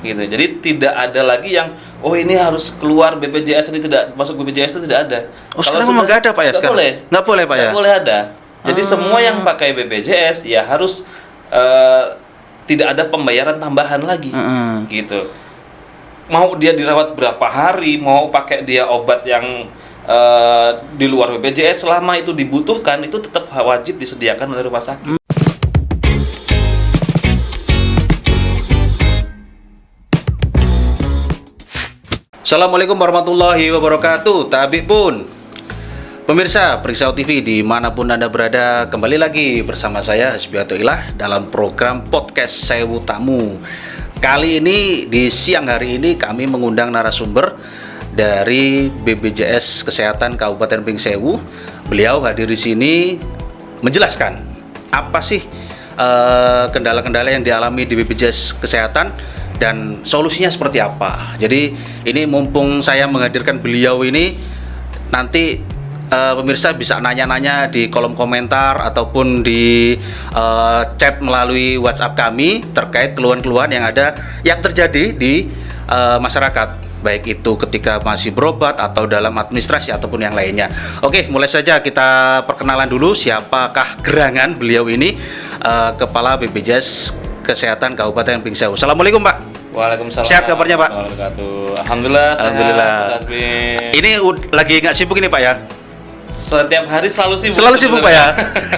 gitu. Jadi tidak ada lagi yang ini harus keluar BPJS, ini tidak masuk BPJS, itu tidak ada. Oh, sekarang memang nggak ada Pak ya? Nggak boleh. Nggak boleh Pak ya? Nggak boleh ada. Jadi semua yang pakai BPJS ya harus tidak ada pembayaran tambahan lagi, gitu. Mau dia dirawat berapa hari, mau pakai dia obat yang di luar BPJS, selama itu dibutuhkan, itu tetap wajib disediakan oleh rumah sakit. Assalamualaikum warahmatullahi wabarakatuh. Tabik pun pemirsa Periksau TV dimanapun Anda berada, kembali lagi bersama saya Hasbiato Ilah dalam program podcast Sewu Tamu. Kali ini di siang hari ini kami mengundang narasumber dari BPJS Kesehatan Kabupaten Pringsewu. Beliau hadir di sini menjelaskan apa sih kendala-kendala yang dialami di BPJS Kesehatan dan solusinya seperti apa. Jadi ini mumpung saya menghadirkan beliau ini, nanti pemirsa bisa nanya-nanya di kolom komentar ataupun di chat melalui WhatsApp kami terkait keluhan-keluhan yang terjadi di masyarakat, baik itu ketika masih berobat atau dalam administrasi ataupun yang lainnya. Oke, mulai saja kita perkenalan dulu siapakah gerangan beliau ini, Kepala BPJS Kesehatan Kabupaten Pringsewu. Assalamualaikum Pak. Waalaikumsalam. Sehat kabarnya Pak? Alhamdulillah. Alhamdulillah. Ini lagi nggak sibuk ini Pak ya? Setiap hari selalu sibuk. Selalu sibuk Pak ya.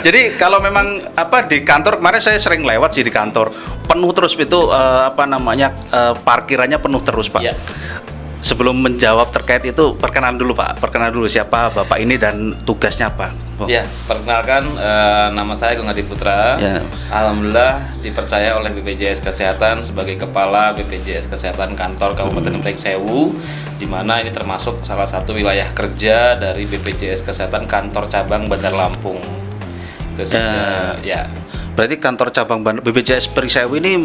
Jadi kalau memang di kantor, kemarin saya sering lewat sih di kantor, penuh terus itu parkirannya penuh terus Pak. Ya. Sebelum menjawab terkait itu, perkenalan dulu Pak. Perkenalan dulu siapa Bapak ini dan tugasnya apa? Ya, perkenalkan, nama saya Gung Adi Putra. Ya. Alhamdulillah dipercaya oleh BPJS Kesehatan sebagai Kepala BPJS Kesehatan Kantor Kabupaten Pringsewu, di mana ini termasuk salah satu wilayah kerja dari BPJS Kesehatan Kantor Cabang Bandar Lampung. Itu ya. Berarti kantor cabang BPJS Pringsewu ini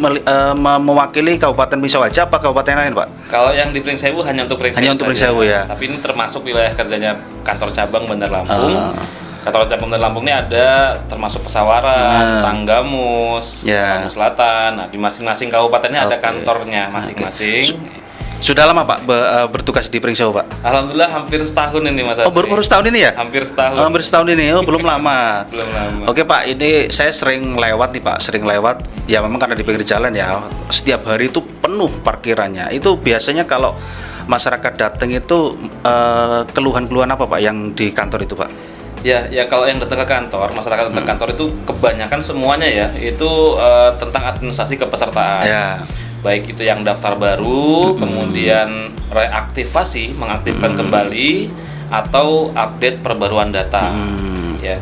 mewakili Kabupaten Pringsewu aja apa kabupaten lain Pak? Kalau yang di Pringsewu hanya untuk Pringsewu. Hanya untuk Pringsewu ya. Tapi ini termasuk wilayah kerjanya kantor cabang Bandar Lampung. Kantor cabang Bandar Lampung ini ada termasuk Pesawaran, Tanggamus, Lampung Selatan. Nah, di masing-masing kabupatennya ada kantornya masing-masing. Sudah lama Pak bertugas di Pringsewu Pak? Alhamdulillah hampir setahun ini Mas. Baru setahun ini ya? Hampir setahun. Hampir setahun ini, belum lama. Belum lama. Oke Pak, ini saya sering lewat nih Pak, Ya memang karena di pinggir jalan ya, setiap hari itu penuh parkirannya. Itu biasanya kalau masyarakat datang itu keluhan-keluhan apa Pak yang di kantor itu Pak? Ya kalau yang datang ke kantor, masyarakat datang ke kantor itu kebanyakan semuanya ya, itu tentang administrasi kepesertaan. Ya. Baik itu yang daftar baru, kemudian reaktivasi, mengaktifkan kembali, atau update perbaruan data. Ya,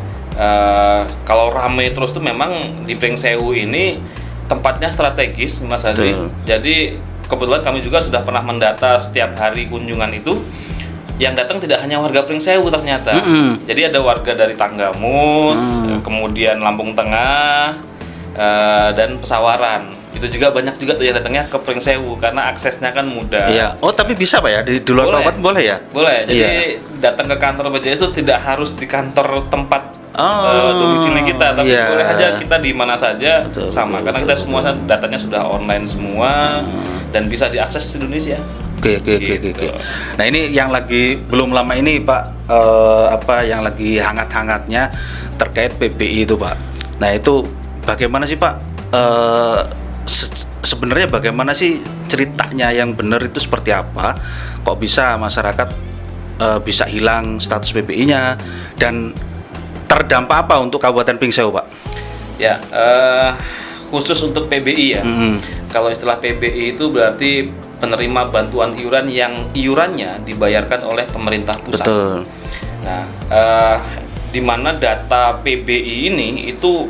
kalau ramai terus tuh memang di Pringsewu ini tempatnya strategis, Mas Hadi. Jadi kebetulan kami juga sudah pernah mendata setiap hari kunjungan itu. Yang datang tidak hanya warga Pringsewu ternyata. Jadi ada warga dari Tanggamus, kemudian Lampung Tengah, dan Pesawaran. Itu juga banyak juga tuh yang datangnya ke Pringsewu karena aksesnya kan mudah. Iya. Oh, tapi bisa Pak ya di luar kabupaten boleh ya? Boleh. Jadi datang ke kantor BPJS itu tidak harus di kantor tempat domisili kita, tapi boleh aja kita di mana saja. Betul, karena kita semua datanya sudah online semua dan bisa diakses di Indonesia. Oke. Nah ini yang lagi belum lama ini Pak, yang lagi hangat-hangatnya terkait PBI itu Pak. Nah itu bagaimana sih Pak? Sebenarnya bagaimana sih ceritanya yang benar itu seperti apa? Kok bisa masyarakat bisa hilang status PBI-nya dan terdampak apa untuk Kabupaten Pringsewu Pak? Ya, khusus untuk PBI ya. Kalau istilah PBI itu berarti penerima bantuan iuran yang iurannya dibayarkan oleh pemerintah pusat. Betul. Nah, di mana data PBI ini itu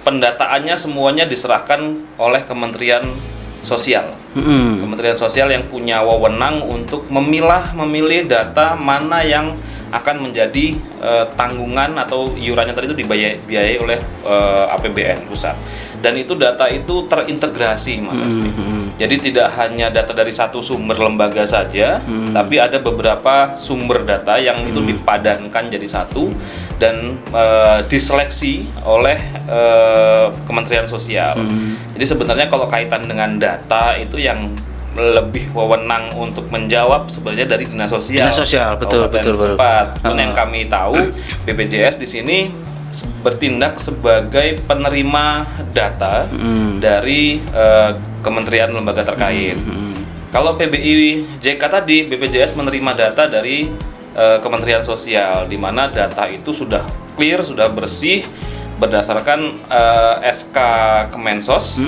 pendataannya semuanya diserahkan oleh Kementerian Sosial. Kementerian Sosial yang punya wewenang untuk memilih data mana yang akan menjadi tanggungan atau iurannya tadi itu dibiayai oleh APBN pusat. Dan itu data itu terintegrasi Mas Asmi. Jadi tidak hanya data dari satu sumber lembaga saja, tapi ada beberapa sumber data yang itu dipadankan jadi satu dan diseleksi oleh Kementerian Sosial. Jadi sebenarnya kalau kaitan dengan data itu yang lebih wewenang untuk menjawab sebenarnya dari Dinas Sosial. Dinas Sosial, betul. Pun yang kami tahu BPJS di sini bertindak sebagai penerima data dari kementerian lembaga terkait. Kalau PBI JK tadi, BPJS menerima data dari Kementerian Sosial, di mana data itu sudah clear, sudah bersih berdasarkan SK Kemensos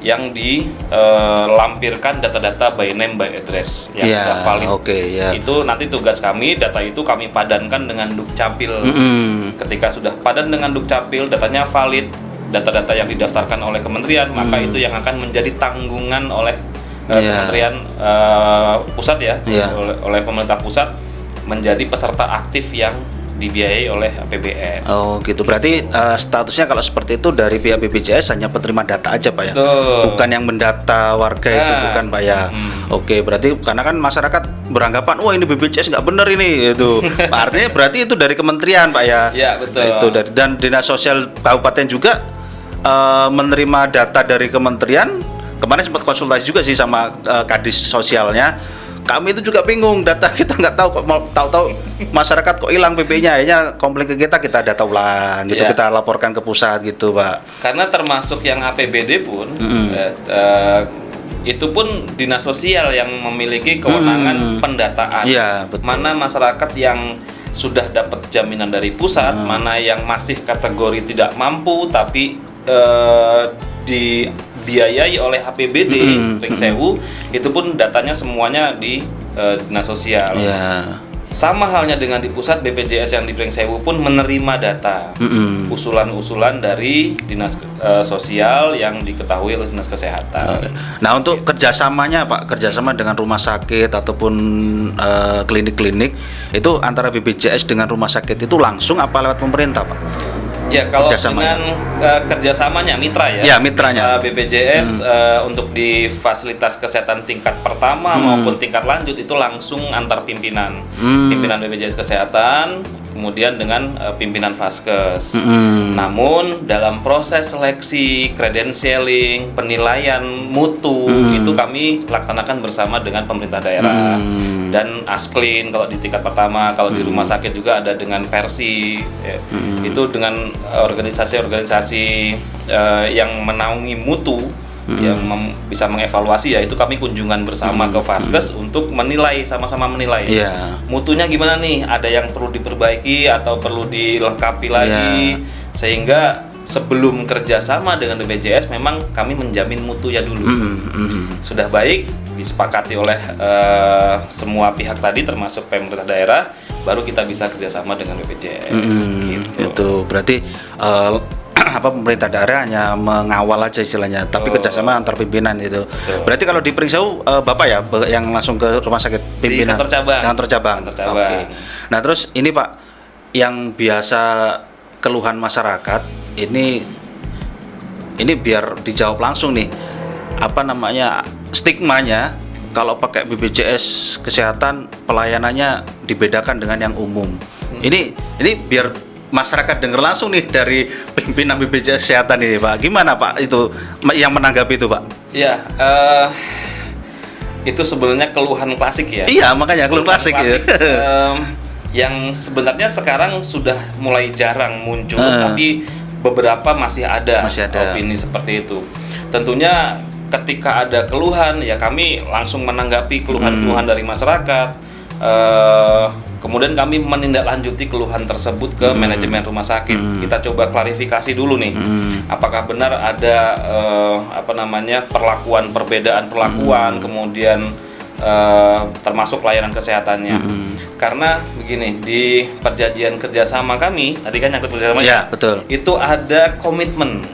yang dilampirkan data-data by name by address yang sudah valid. Itu nanti tugas kami, data itu kami padankan dengan Dukcapil. Ketika sudah padan dengan Dukcapil, datanya valid, data-data yang didaftarkan oleh kementerian, maka itu yang akan menjadi tanggungan oleh kementerian pusat oleh pemerintah pusat, menjadi peserta aktif yang dibiayai oleh APBN. Oh gitu, berarti statusnya kalau seperti itu dari pihak BPJS hanya penerima data aja Pak ya? Bukan yang mendata warga itu, bukan Pak ya? Oke, berarti karena kan masyarakat beranggapan, wah ini BPJS nggak bener ini, itu artinya berarti itu dari kementerian Pak ya? Ya betul. Itu dan Dinas Sosial Kabupaten juga menerima data dari kementerian. Kemarin sempat konsultasi juga sih sama Kadis Sosialnya. Kami itu juga bingung, data kita nggak tahu kok, tahu-tahu masyarakat kok hilang PP-nya, akhirnya komplain ke kita data ulang gitu, kita laporkan ke pusat gitu Pak. Karena termasuk yang APBD pun itu pun Dinas Sosial yang memiliki kewenangan pendataan. Mana masyarakat yang sudah dapat jaminan dari pusat, mana yang masih kategori tidak mampu tapi dibiayai oleh APBD Pringsewu, itu pun datanya semuanya di Dinas Sosial. Sama halnya dengan di pusat, BPJS yang di Pringsewu pun menerima data usulan-usulan dari Dinas Sosial yang diketahui oleh Dinas Kesehatan. Nah untuk kerjasamanya Pak, kerjasama dengan rumah sakit ataupun klinik-klinik itu antara BPJS dengan rumah sakit itu langsung apa lewat pemerintah Pak? Ya kalau dengan kerjasamanya mitra ya. Ya mitranya. BPJS untuk di fasilitas kesehatan tingkat pertama maupun tingkat lanjut itu langsung antar pimpinan, pimpinan BPJS Kesehatan, kemudian dengan pimpinan Vaskes. Namun dalam proses seleksi, credentialing, penilaian mutu itu kami laksanakan bersama dengan pemerintah daerah dan Asklin kalau di tingkat pertama. Kalau di rumah sakit juga ada dengan Persi, itu dengan organisasi-organisasi yang menaungi mutu, yang bisa mengevaluasi, ya itu kami kunjungan bersama ke Vaskes untuk menilai, sama-sama menilai mutunya gimana nih, ada yang perlu diperbaiki atau perlu dilengkapi lagi, sehingga sebelum kerjasama dengan BPJS memang kami menjamin mutunya dulu. Sudah baik, disepakati oleh semua pihak tadi termasuk pemerintah daerah, baru kita bisa kerjasama dengan BPJS. Gitu. Itu berarti pemerintah daerah hanya mengawal aja istilahnya, tapi kerjasama antar pimpinan itu. Berarti kalau di Pringsewu Bapak ya yang langsung ke rumah sakit pimpinan di kantor cabang. Oke. Nah terus ini Pak, yang biasa keluhan masyarakat ini biar dijawab langsung nih, apa namanya stigmanya kalau pakai BPJS kesehatan pelayanannya dibedakan dengan yang umum. Ini biar masyarakat dengar langsung nih dari pimpinan BPJS kesehatan ini Pak. Gimana Pak itu yang menanggapi itu Pak? Ya, itu sebenarnya keluhan klasik ya. Iya makanya keluhan klasik. Yang sebenarnya sekarang sudah mulai jarang muncul, tapi beberapa masih ada opini seperti itu. Tentunya ketika ada keluhan, ya kami langsung menanggapi keluhan-keluhan dari masyarakat. Kemudian kami menindaklanjuti keluhan tersebut ke manajemen rumah sakit. Kita coba klarifikasi dulu nih, apakah benar ada perbedaan perlakuan, kemudian termasuk layanan kesehatannya. Karena begini, di perjanjian kerjasama kami tadi kan nyangkut kerjasama ya, betul. Itu ada komitmen,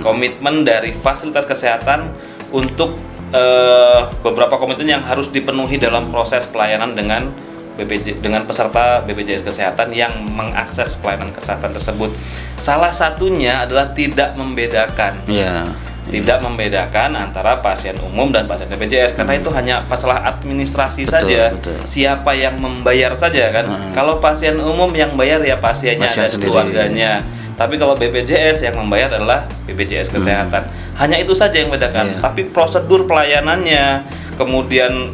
komitmen dari fasilitas kesehatan untuk beberapa komitmen yang harus dipenuhi dalam proses pelayanan dengan peserta BPJS Kesehatan yang mengakses pelayanan kesehatan tersebut. Salah satunya adalah tidak membedakan. tidak membedakan antara pasien umum dan pasien BPJS karena itu hanya masalah administrasi saja. Siapa yang membayar saja kan. Kalau pasien umum yang bayar ya pasiennya dan keluarganya. Tapi kalau BPJS yang membayar adalah BPJS Kesehatan. Hanya itu saja yang membedakan. Tapi prosedur pelayanannya, kemudian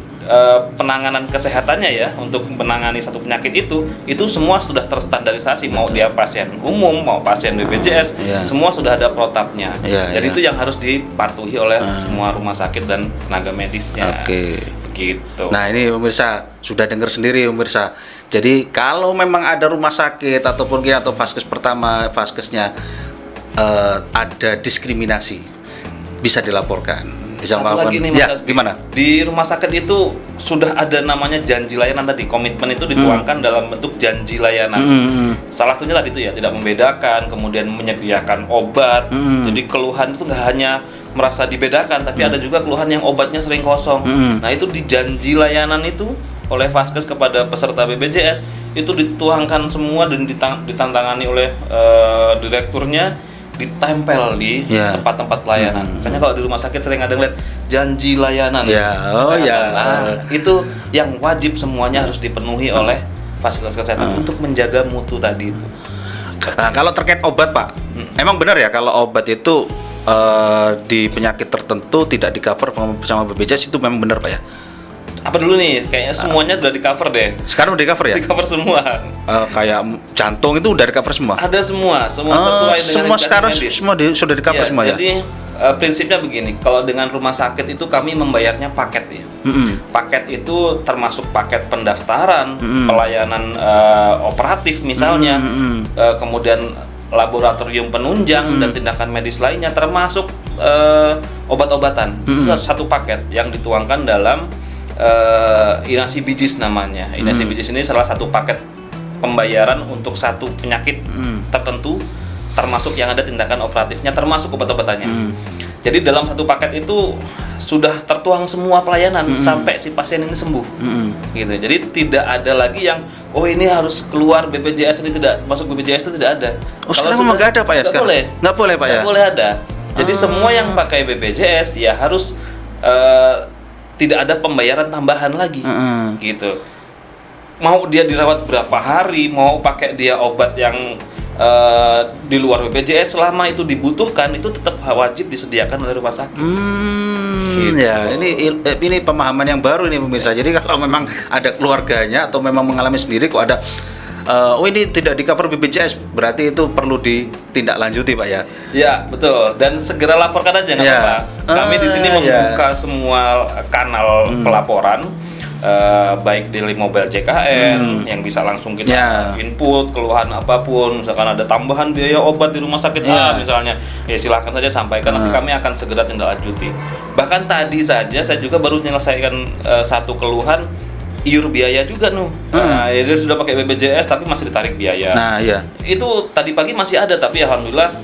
penanganan kesehatannya ya untuk menangani satu penyakit itu semua sudah terstandarisasi. Mau dia pasien umum mau pasien BPJS semua sudah ada protapnya. Jadi itu yang harus dipatuhi oleh semua rumah sakit dan tenaga medisnya. Begitu. Nah ini pemirsa sudah dengar sendiri pemirsa. Jadi kalau memang ada rumah sakit ataupun atau vaskes pertama vaskesnya ada diskriminasi bisa dilaporkan. Satu lagi nih Mas, gimana? Di rumah sakit itu sudah ada namanya janji layanan tadi, komitmen itu dituangkan dalam bentuk janji layanan. Salah satunya tadi itu ya tidak membedakan, kemudian menyediakan obat. Jadi keluhan itu nggak hanya merasa dibedakan, tapi ada juga keluhan yang obatnya sering kosong. Nah itu di janji layanan itu oleh vaskes kepada peserta BPJS itu dituangkan semua dan ditantangani oleh direkturnya, ditempel di tempat-tempat pelayanan. Makanya kalau di rumah sakit sering ada ngeliat janji layanan. Itu yang wajib semuanya harus dipenuhi oleh fasilitas kesehatan untuk menjaga mutu tadi itu. Nah, kalau terkait obat Pak, emang benar ya kalau obat itu di penyakit tertentu tidak di-cover sama BPJS itu memang benar Pak ya? Apa dulu nih? Kayaknya semuanya udah di-cover deh. Sekarang udah di-cover ya? Di-cover semua. Kayak jantung itu udah di-cover semua? Ada semua sesuai dengan semua sekarang medis. Sudah di-cover semua ya? Jadi prinsipnya begini, kalau dengan rumah sakit itu kami membayarnya paket ya. Paket itu termasuk paket pendaftaran, pelayanan operatif misalnya, kemudian laboratorium penunjang dan tindakan medis lainnya, termasuk obat-obatan. Itu satu paket yang dituangkan dalam Inasi Bijis namanya. Inasi Bijis ini salah satu paket pembayaran untuk satu penyakit tertentu, termasuk yang ada tindakan operatifnya, termasuk obat-obatannya. Jadi dalam satu paket itu sudah tertuang semua pelayanan sampai si pasien ini sembuh. Gitu. Jadi tidak ada lagi yang ini harus keluar BPJS, ini tidak masuk BPJS, itu tidak ada. Kalau sekarang memang nggak ada Pak ya sekarang? Nggak boleh Pak ya? Nggak boleh ada. Jadi semua yang pakai BPJS ya harus tidak ada pembayaran tambahan lagi, gitu. Mau dia dirawat berapa hari, mau pakai dia obat yang di luar BPJS, selama itu dibutuhkan itu tetap wajib disediakan oleh rumah sakit. Gitu. Ya, ini pemahaman yang baru ini pemirsa. Jadi kalau memang ada keluarganya atau memang mengalami sendiri kok ada ini tidak di-cover BPJS, berarti itu perlu ditindaklanjuti Pak ya? Ya betul, dan segera laporkan aja nggak apa-apa. Kami di sini membuka semua kanal pelaporan, baik di mobile JKN yang bisa langsung kita input keluhan apapun, misalkan ada tambahan biaya obat di rumah sakit misalnya, ya silakan saja sampaikan, nanti kami akan segera tindaklanjuti. Bahkan tadi saja saya juga baru menyelesaikan satu keluhan iur biaya juga ya dia sudah pakai BPJS tapi masih ditarik biaya. Nah itu tadi pagi masih ada, tapi alhamdulillah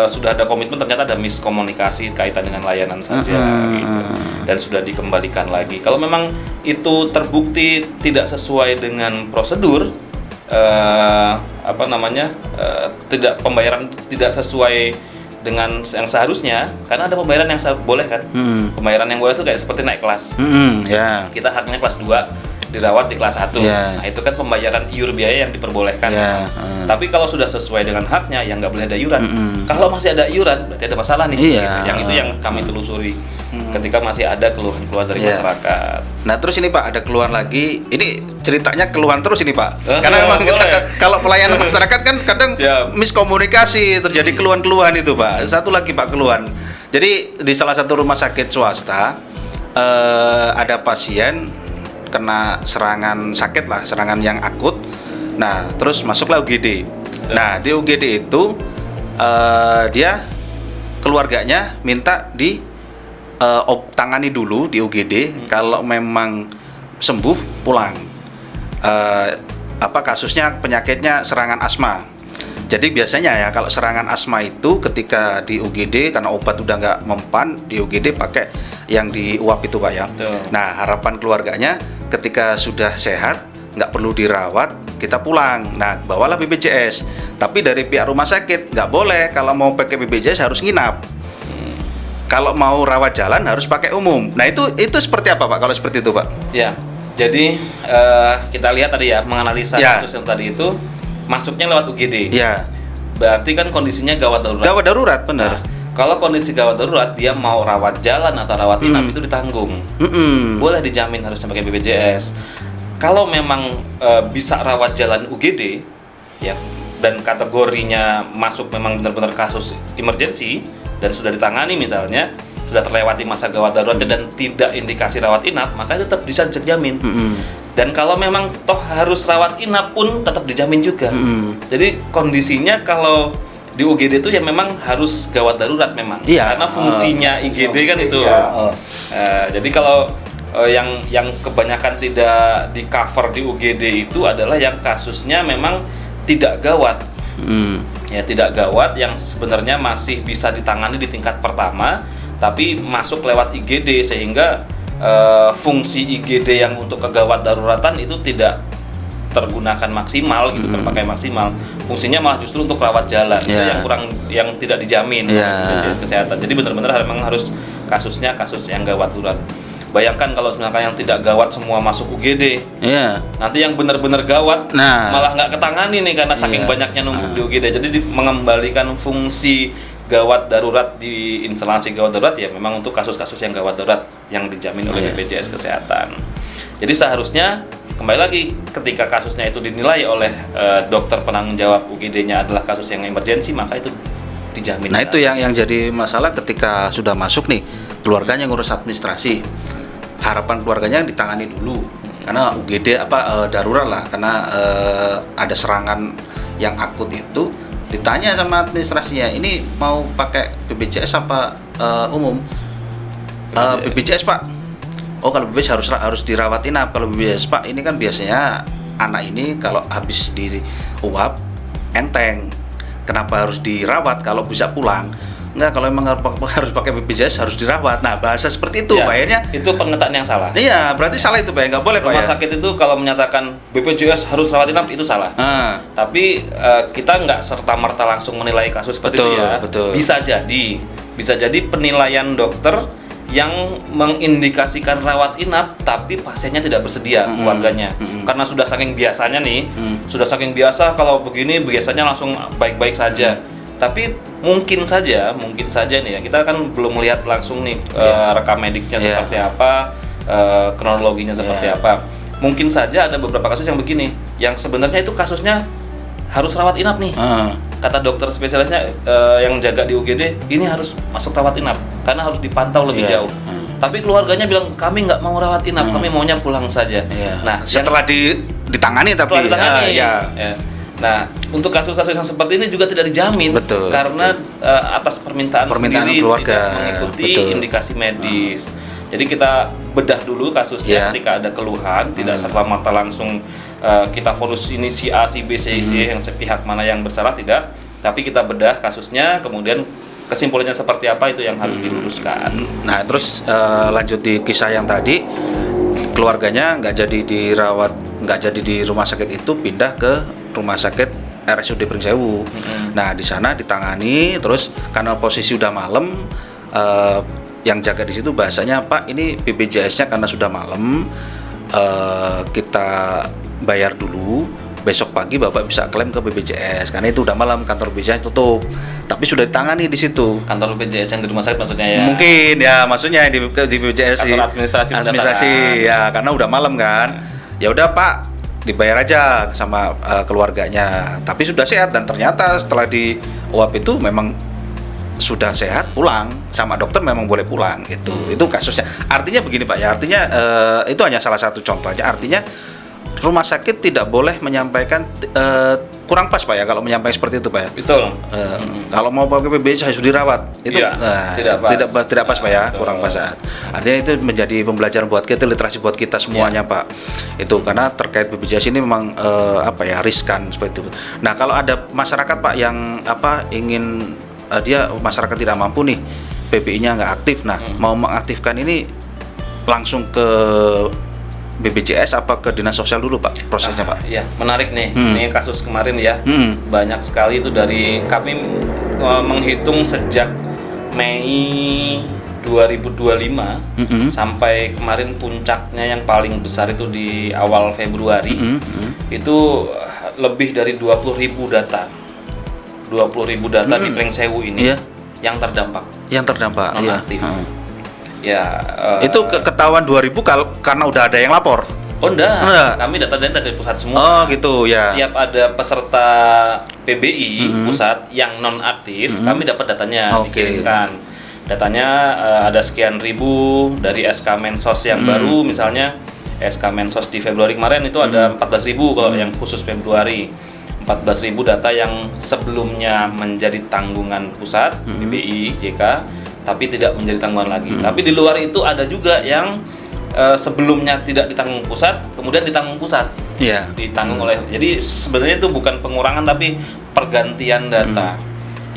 sudah ada komitmen, ternyata ada miskomunikasi kaitan dengan layanan saja gitu. Dan sudah dikembalikan lagi. Kalau memang itu terbukti tidak sesuai dengan prosedur, tidak pembayaran tidak sesuai dengan yang seharusnya, karena ada pembayaran yang boleh kan. Pembayaran yang boleh itu kayak seperti naik kelas. Kita haknya kelas 2 dirawat di kelas 1. Nah, itu kan pembayaran iur biaya yang diperbolehkan. Tapi kalau sudah sesuai dengan haknya, ya nggak boleh ada iuran. Kalau masih ada iuran, berarti ada masalah nih. Gitu. Yang itu yang kami telusuri ketika masih ada keluhan-keluhan dari masyarakat. Nah, terus ini Pak, ada keluhan lagi. Ini ceritanya keluhan terus ini Pak. Karena memang kalau pelayanan masyarakat kan kadang miskomunikasi, terjadi keluhan-keluhan itu Pak. Satu lagi Pak keluhan. Jadi di salah satu rumah sakit swasta ada pasien kena serangan sakit lah, serangan yang akut. Nah, terus masuklah UGD. Nah, di UGD itu dia keluarganya minta tangani dulu di UGD. Kalau memang sembuh pulang. Kasusnya penyakitnya serangan asma. Jadi biasanya ya kalau serangan asma itu ketika di UGD karena obat udah nggak mempan, di UGD pakai yang diuap itu Pak ya. Nah, harapan keluarganya ketika sudah sehat nggak perlu dirawat, kita pulang. Nah, bawalah BPJS. Tapi dari pihak rumah sakit nggak boleh, kalau mau pakai BPJS harus nginap. kalau mau rawat jalan harus pakai umum. Nah itu seperti apa Pak kalau seperti itu Pak? Ya, jadi kita lihat tadi ya, menganalisa Ya. kasus yang tadi itu masuknya lewat UGD. Ya. Berarti kan kondisinya gawat darurat. Gawat darurat, benar. Nah, kalau kondisi gawat darurat, dia mau rawat jalan atau rawat inap itu ditanggung. Boleh dijamin harusnya pakai BPJS. Kalau memang bisa rawat jalan UGD, ya, dan kategorinya masuk memang benar-benar kasus emergency dan sudah ditangani misalnya, sudah terlewati masa gawat daruratnya dan tidak indikasi rawat inap, maka itu tetap bisa dijamin. Dan kalau memang toh harus rawat inap pun tetap dijamin juga. Jadi kondisinya kalau di UGD itu ya memang harus gawat darurat memang. Iya. Karena fungsinya IGD kan itu. Iya. Jadi kalau yang kebanyakan tidak di cover di UGD itu adalah yang kasusnya memang tidak gawat. Ya tidak gawat yang sebenarnya masih bisa ditangani di tingkat pertama, tapi masuk lewat IGD sehingga fungsi IGD yang untuk kegawat daruratan itu tidak tergunakan maksimal gitu, terpakai maksimal. Fungsinya malah justru untuk rawat jalan. Itu yang tidak dijamin oleh BPJS Kesehatan. Jadi benar-benar memang harus kasusnya kasus yang gawat darurat. Bayangkan kalau misalkan yang tidak gawat semua masuk UGD. Nanti yang benar-benar gawat malah nggak ketangani nih karena saking banyaknya numpuk di UGD. Jadi mengembalikan fungsi gawat darurat di instalasi gawat darurat ya memang untuk kasus-kasus yang gawat darurat yang dijamin oleh BPJS Kesehatan. Jadi seharusnya kembali lagi ketika kasusnya itu dinilai oleh dokter penanggung jawab UGD-nya adalah kasus yang emergensi, maka itu dijamin. Nah itu yang jadi masalah ketika sudah masuk nih, keluarganya ngurus administrasi, harapan keluarganya ditangani dulu karena UGD darurat lah, karena ada serangan yang akut itu. Ditanya sama administrasinya, ini mau pakai BPJS apa umum? BPJS Pak. Oh kalau BPJS harus dirawat inap. Kalau BPJS Pak, ini kan biasanya anak ini kalau habis di uap enteng. Kenapa harus dirawat kalau bisa pulang? Enggak, kalau memang harus pakai BPJS harus dirawat. Nah bahasa seperti itu Pak, akhirnya itu pernyataan yang salah. Iya, berarti salah itu Pak, nggak boleh Pak. Rumah sakit itu kalau menyatakan BPJS harus rawat inap itu salah. Tapi kita nggak serta-merta langsung menilai kasus seperti itu ya. Bisa jadi penilaian dokter yang mengindikasikan rawat inap tapi pasiennya tidak bersedia keluarganya. Karena sudah saking biasanya nih, sudah saking biasa kalau begini biasanya langsung baik-baik saja. Tapi mungkin saja nih ya, kita kan belum melihat langsung nih rekam mediknya seperti apa, kronologinya seperti apa. Mungkin saja ada beberapa kasus yang begini, yang sebenarnya itu kasusnya harus rawat inap nih. Kata dokter spesialisnya yang jaga di UGD, ini harus masuk rawat inap karena harus dipantau lebih jauh. Tapi keluarganya bilang kami nggak mau rawat inap, kami maunya pulang saja. Nah setelah ditangani tapi Nah, untuk kasus-kasus yang seperti ini juga tidak dijamin karena atas permintaan sendiri keluarga, tidak mengikuti indikasi medis. Jadi kita bedah dulu kasusnya ketika ada keluhan, tidak serta-merta langsung kita fokus ini si A, si B, si C yang sepihak mana yang bersalah, tidak. Tapi kita bedah kasusnya, kemudian kesimpulannya seperti apa itu yang harus diluruskan. Nah, terus lanjut di kisah yang tadi, keluarganya nggak jadi di rumah sakit itu, pindah ke rumah sakit RSUD Pringsewu. Nah di sana ditangani, terus karena posisi udah malam, yang jaga di situ bahasanya Pak ini BPJS-nya karena sudah malam, kita bayar dulu, besok pagi Bapak bisa klaim ke BPJS karena itu udah malam, kantor BPJS tutup. Tapi sudah ditangani di situ. Kantor BPJS yang di rumah sakit maksudnya ya? Mungkin ya, maksudnya di BPJS kantor administrasi ya, karena udah malam kan. Ya udah Pak, dibayar aja sama keluarganya. Tapi sudah sehat dan ternyata setelah di uap itu memang sudah sehat, pulang sama dokter memang boleh pulang. Itu kasusnya. Artinya begini Pak ya, artinya itu hanya salah satu contoh aja. Artinya rumah sakit tidak boleh menyampaikan kurang pas Pak ya kalau menyampaikan seperti itu Pak ya. Betul. Kalau mau pakai BPJS harus dirawat. Itu tidak pas Pak ya, kurang pas. Artinya itu menjadi pembelajaran buat kita, literasi buat kita semuanya Pak. Itu karena terkait BPJS ini memang riskan seperti itu. Nah, kalau ada masyarakat Pak yang ingin dia masyarakat tidak mampu nih, PBI-nya nggak aktif. Nah, mau mengaktifkan ini langsung ke BPJS apa ke dinas sosial dulu Pak prosesnya Pak? Iya, menarik nih. Ini kasus kemarin ya. Banyak sekali itu dari kami menghitung sejak Mei 2025 sampai kemarin puncaknya yang paling besar itu di awal Februari itu lebih dari 20.000 data. 20.000 data di Prengsewu ini yang terdampak non aktif. Itu ketahuan 2000 karena udah ada yang lapor. Oh enggak, kami datanya dari pusat semua. Oh gitu ya. Setiap ada peserta PBI pusat yang non aktif, kami dapat datanya dikirimkan. Datanya ada sekian ribu dari SK Mensos yang baru, misalnya SK Mensos di Februari kemarin itu ada 14.000 kalau yang khusus Februari. 14.000 data yang sebelumnya menjadi tanggungan pusat PBI JK tapi tidak menjadi tanggungan lagi. Tapi di luar itu ada juga yang sebelumnya tidak ditanggung pusat, kemudian ditanggung pusat. Ditanggung oleh. Jadi sebenarnya itu bukan pengurangan tapi pergantian data.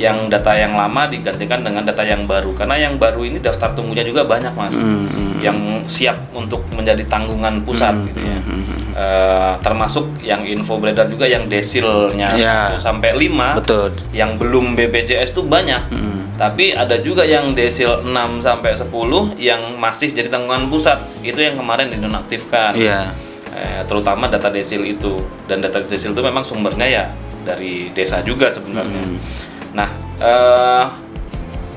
Yang data yang lama digantikan dengan data yang baru. Karena yang baru ini daftar tunggunya juga banyak, Mas. Yang siap untuk menjadi tanggungan pusat gitu ya. Termasuk yang info beredar juga yang desilnya 1 sampai 5. Betul. Yang belum BPJS itu banyak. Tapi ada juga yang desil 6 sampai 10 yang masih jadi tanggungan pusat. Itu yang kemarin dinonaktifkan. Terutama data desil itu. Dan data desil itu memang sumbernya ya dari desa juga sebenarnya. Nah,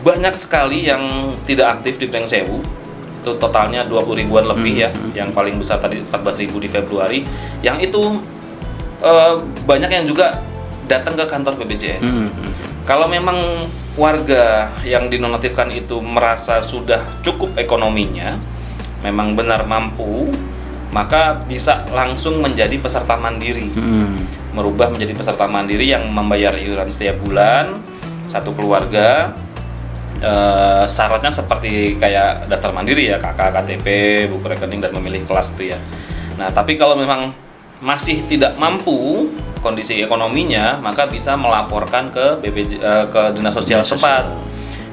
banyak sekali yang tidak aktif di Prengsewu. Itu totalnya 20 ribuan lebih ya. Yang paling besar tadi 14.000 di Februari. Yang itu banyak yang juga datang ke kantor BPJS. Kalau memang warga yang dinonaktifkan itu merasa sudah cukup ekonominya, memang benar mampu, maka bisa langsung menjadi peserta mandiri. Merubah menjadi peserta mandiri yang membayar iuran setiap bulan, satu keluarga. Syaratnya seperti kayak daftar mandiri ya, KK, KTP, buku rekening dan memilih kelas itu ya. Nah, tapi kalau memang masih tidak mampu kondisi ekonominya, maka bisa melaporkan ke ke dinas sosial tempat.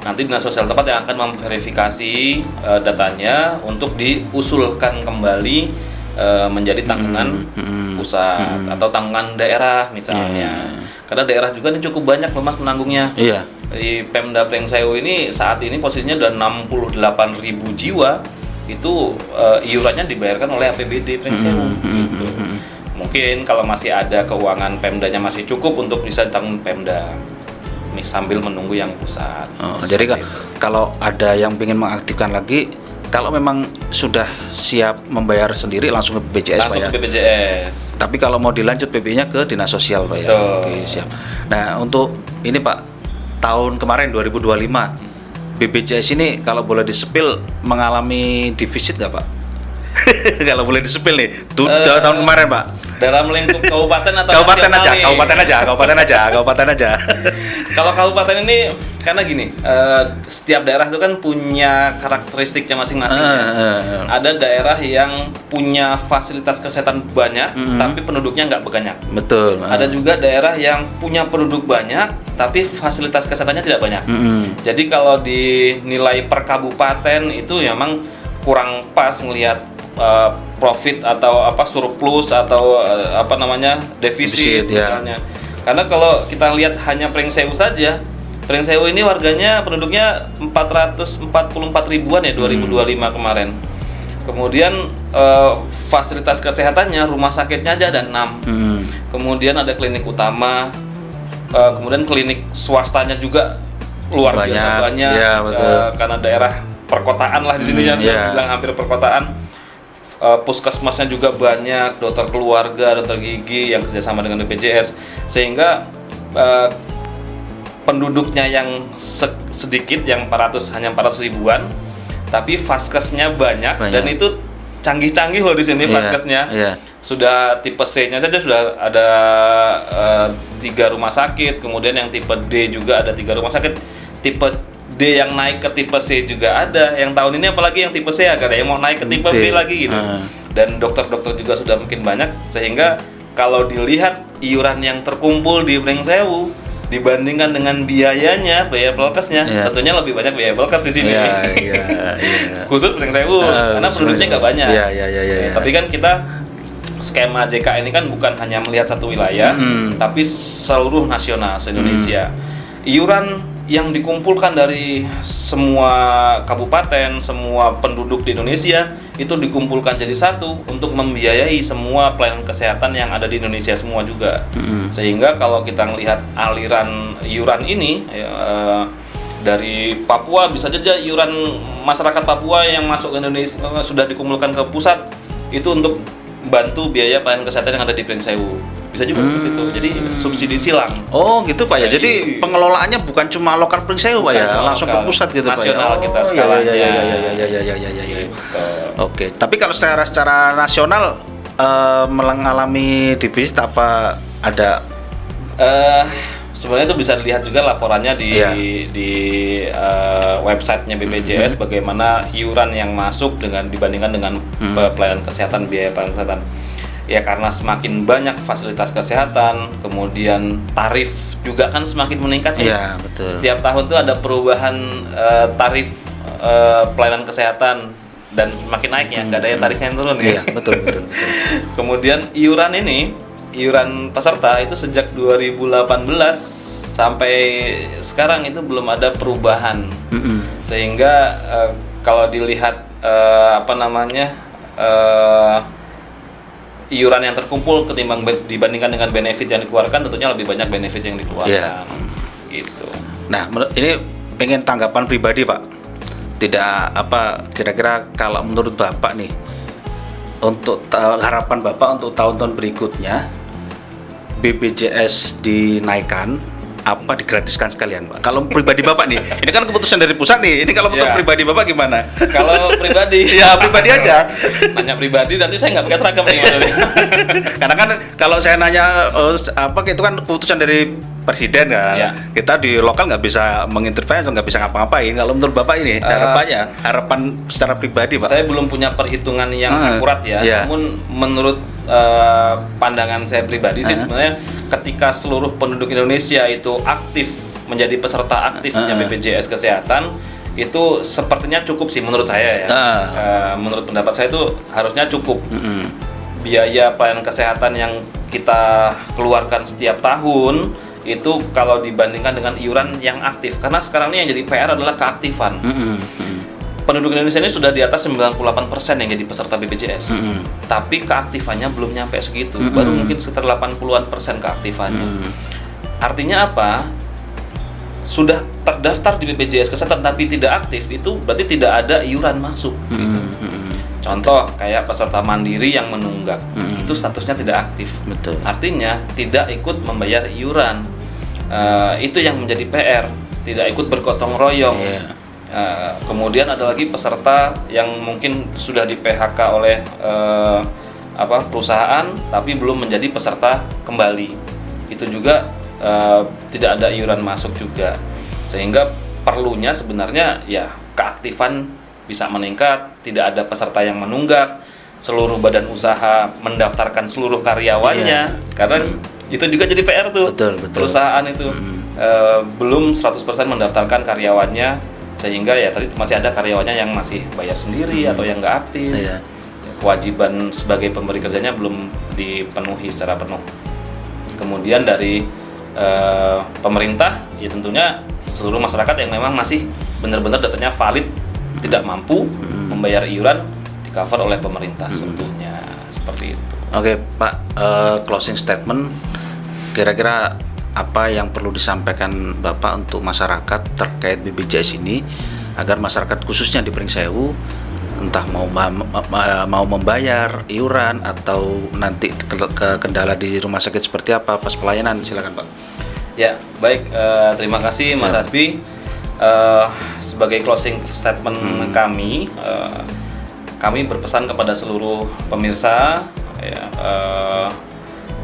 Nanti dinas sosial tempat yang akan memverifikasi datanya untuk diusulkan kembali menjadi tanggungan pusat atau tanggungan daerah misalnya. Karena daerah juga ini cukup banyak loh Mas penanggungnya. Di Pemda Prengsewu ini saat ini posisinya udah 68.000 jiwa. Itu iurannya dibayarkan oleh APBD Prengsewu gitu. Mungkin kalau masih ada keuangan Pemdanya masih cukup untuk bisa ditanggung Pemda sambil menunggu yang pusat. Jadi kalau ada yang ingin mengaktifkan lagi, kalau memang sudah siap membayar sendiri langsung ke BPJS langsung Pak ya? Ke BPJS. Tapi kalau mau dilanjut PP-nya ke Dinas Sosial Pak ya? Oke, siap. Nah untuk ini Pak, tahun kemarin 2025 BPJS ini kalau boleh disepil mengalami defisit nggak Pak? Kalau boleh disepil nih, tahun kemarin Pak. Dalam lingkup kabupaten atau kabupaten aja. Kalau kabupaten ini karena gini, setiap daerah itu kan punya karakteristiknya masing-masing. Ada daerah yang punya fasilitas kesehatan banyak, tapi penduduknya nggak banyak. Betul. Ada juga daerah yang punya penduduk banyak, tapi fasilitas kesehatannya tidak banyak. Jadi kalau dinilai per kabupaten itu memang kurang pas ngelihat profit atau surplus atau defisit misalnya. Karena kalau kita lihat hanya Prengsewu saja, Prengsewu ini warganya penduduknya 444 ribuan ya 2025 kemarin. Kemudian fasilitas kesehatannya rumah sakitnya aja ada 6. Kemudian ada klinik utama, kemudian klinik swastanya juga luar biasa banyak. Karena daerah perkotaan lah di sini yang bilang hampir perkotaan. Puskesmasnya juga banyak, dokter keluarga, dokter gigi yang kerjasama dengan BPJS, sehingga penduduknya yang sedikit, yang hanya 400 ribuan, tapi vaskesnya banyak. Dan itu canggih-canggih loh di sini vaskesnya. Sudah tipe C-nya saja sudah ada 3 rumah sakit, kemudian yang tipe D juga ada 3 rumah sakit, tipe D yang naik ke tipe C juga ada. Yang tahun ini apalagi yang tipe C ada yang mau naik ke tipe B lagi gitu. Dan dokter-dokter juga sudah makin banyak, sehingga kalau dilihat iuran yang terkumpul di Prengsewu dibandingkan dengan biaya pelkesnya, tentunya lebih banyak biaya pelkes di sini. Khusus Prengsewu karena penduduknya nggak banyak. Tapi kan kita skema JK ini kan bukan hanya melihat satu wilayah, tapi seluruh nasional se-Indonesia. Iuran yang dikumpulkan dari semua kabupaten, semua penduduk di Indonesia itu dikumpulkan jadi satu untuk membiayai semua pelayanan kesehatan yang ada di Indonesia semua juga. Sehingga kalau kita melihat aliran iuran ini dari Papua, bisa saja iuran masyarakat Papua yang masuk ke Indonesia sudah dikumpulkan ke pusat itu untuk bantu biaya pelayanan kesehatan yang ada di Pringsewu. Bisa juga seperti itu. Jadi subsidi silang. Oh gitu Pak ya. Jadi pengelolaannya bukan cuma lokal Pringsewu Pak ya, langsung ke pusat gitu Pak ya. Nasional kita skalanya. Ya. Oke. Tapi kalau secara nasional mengalami defisit apa ada? Sebenarnya itu bisa dilihat juga laporannya di websitenya BPJS bagaimana iuran yang masuk dibandingkan dengan pelayanan kesehatan, biaya pelayanan kesehatan. Ya karena semakin banyak fasilitas kesehatan, kemudian tarif juga kan semakin meningkat. Iya, betul. Setiap tahun tuh ada perubahan tarif pelayanan kesehatan dan semakin naik ya, nggak ada yang tarifnya yang turun ya. Iya, betul. Kemudian iuran peserta itu sejak 2018 sampai sekarang itu belum ada perubahan. Sehingga kalau dilihat iuran yang terkumpul dibandingkan dengan benefit yang dikeluarkan, tentunya lebih banyak benefit yang dikeluarkan. Gitu. Nah, ini pengen tanggapan pribadi Pak. Kira-kira kalau menurut Bapak nih, untuk harapan Bapak untuk tahun-tahun berikutnya BPJS dinaikkan apa digratiskan sekalian Pak? Kalau pribadi Bapak nih, ini kan keputusan dari pusat nih. Ini kalau untuk pribadi Bapak gimana? Kalau pribadi, ya pribadi aja. Nanya pribadi nanti saya nggak pakai seragam nih. Karena kan kalau saya nanya itu kan keputusan dari presiden kan. Ya. Kita di lokal nggak bisa mengintervensi, nggak bisa ngapa-ngapain. Kalau menurut Bapak ini harapan secara pribadi Pak? Saya belum punya perhitungan yang akurat ya. Namun menurut pandangan saya pribadi sih sebenarnya ketika seluruh penduduk Indonesia itu aktif menjadi peserta aktifnya BPJS Kesehatan itu sepertinya cukup sih menurut saya ya. Menurut pendapat saya itu harusnya cukup. Biaya pelayanan kesehatan yang kita keluarkan setiap tahun itu kalau dibandingkan dengan iuran yang aktif, karena sekarang ini yang jadi PR adalah keaktifan. Penduduk Indonesia ini sudah di atas 98% yang jadi peserta BPJS. Tapi keaktifannya belum nyampe segitu. Baru mungkin sekitar 80-an% keaktifannya. Artinya apa? Sudah terdaftar di BPJS Kesehatan tapi tidak aktif, itu berarti tidak ada iuran masuk. Gitu. Contoh kayak peserta mandiri yang menunggak, itu statusnya tidak aktif. Betul. Artinya tidak ikut membayar iuran. Itu yang menjadi PR, tidak ikut bergotong royong. Kemudian ada lagi peserta yang mungkin sudah di PHK oleh perusahaan tapi belum menjadi peserta kembali. Itu juga tidak ada iuran masuk juga. Sehingga perlunya sebenarnya ya keaktifan bisa meningkat, tidak ada peserta yang menunggak, seluruh badan usaha mendaftarkan seluruh karyawannya. Karena itu juga jadi PR tuh. Betul. Perusahaan itu belum 100% mendaftarkan karyawannya, sehingga ya tadi masih ada karyawannya yang masih bayar sendiri atau yang nggak aktif. Kewajiban sebagai pemberi kerjanya belum dipenuhi secara penuh. Kemudian dari pemerintah ya tentunya seluruh masyarakat yang memang masih benar-benar datanya valid tidak mampu membayar iuran di cover oleh pemerintah tentunya seperti itu. Oke Pak, closing statement kira-kira apa yang perlu disampaikan Bapak untuk masyarakat terkait BPJS ini agar masyarakat khususnya di Pringsewu entah mau membayar iuran atau nanti kendala di rumah sakit seperti apa pas pelayanan, silakan Pak. Ya baik, terima kasih Mas Hasbi. Sebagai closing statement kami berpesan kepada seluruh pemirsa ya,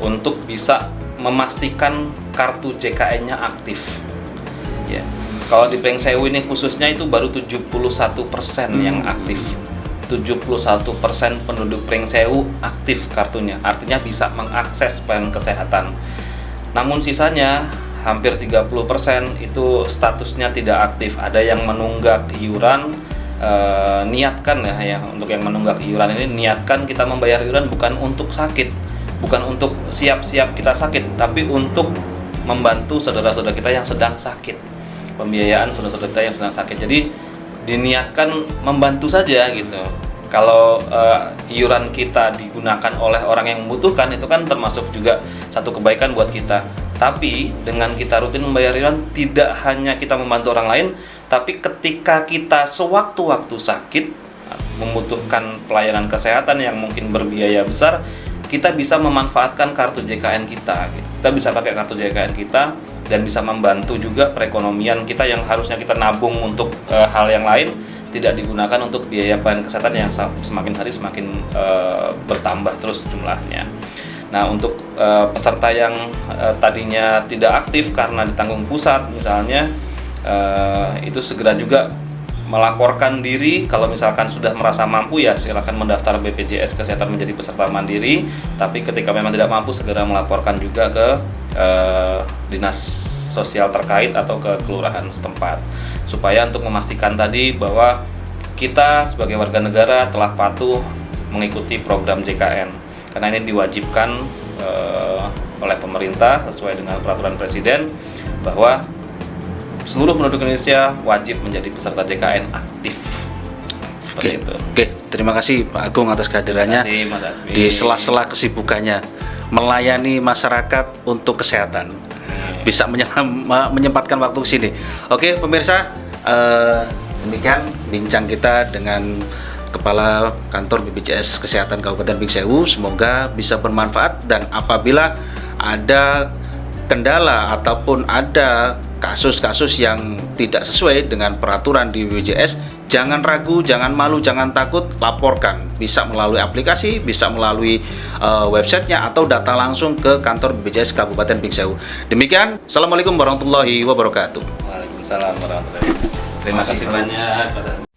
untuk bisa memastikan kartu JKN-nya aktif. Ya. Kalau di Pringsewu ini khususnya itu baru 71% yang aktif. 71% penduduk Pringsewu aktif kartunya, artinya bisa mengakses pelayanan kesehatan. Namun sisanya hampir 30% itu statusnya tidak aktif. Ada yang menunggak iuran, niatkan ya untuk yang menunggak iuran ini, niatkan kita membayar iuran bukan untuk sakit, bukan untuk siap-siap kita sakit, tapi untuk membantu saudara-saudara kita yang sedang sakit. pembiayaan saudara-saudara kita yang sedang sakit. Jadi diniatkan membantu saja gitu. Kalau iuran kita digunakan oleh orang yang membutuhkan, itu kan termasuk juga satu kebaikan buat kita. Tapi dengan kita rutin membayar iuran, tidak hanya kita membantu orang lain, tapi ketika kita sewaktu-waktu sakit, membutuhkan pelayanan kesehatan yang mungkin berbiaya besar, kita bisa memanfaatkan kartu JKN kita. Kita bisa pakai kartu JKN kita dan bisa membantu juga perekonomian kita yang harusnya kita nabung untuk hal yang lain, tidak digunakan untuk biaya pelayanan kesehatan yang semakin hari semakin bertambah terus jumlahnya. Nah, untuk peserta yang tadinya tidak aktif karena ditanggung pusat misalnya, itu segera juga melaporkan diri. Kalau misalkan sudah merasa mampu, ya silakan mendaftar BPJS Kesehatan menjadi peserta mandiri. Tapi ketika memang tidak mampu, segera melaporkan juga ke dinas sosial terkait atau ke kelurahan setempat, supaya untuk memastikan tadi bahwa kita sebagai warga negara telah patuh mengikuti program JKN, karena ini diwajibkan oleh pemerintah sesuai dengan peraturan presiden bahwa seluruh penduduk Indonesia wajib menjadi peserta JKN aktif. Seperti itu. Oke, terima kasih Pak Agung atas kehadirannya. Terima kasih, Mas Asbi. Di sela-sela kesibukannya melayani masyarakat untuk kesehatan, bisa menyempatkan waktu ke sini. Oke, pemirsa, demikian bincang kita dengan Kepala Kantor BPJS Kesehatan Kabupaten Bingsewu. Semoga bisa bermanfaat, dan apabila ada kendala ataupun ada kasus-kasus yang tidak sesuai dengan peraturan di BPJS, jangan ragu, jangan malu, jangan takut, laporkan. Bisa melalui aplikasi, bisa melalui websitenya, atau datang langsung ke kantor BPJS Kabupaten Bingsewu. Demikian, Assalamualaikum warahmatullahi wabarakatuh. Waalaikumsalam warahmatullahi wabarakatuh. Terima kasih banyak, Mas Asbi.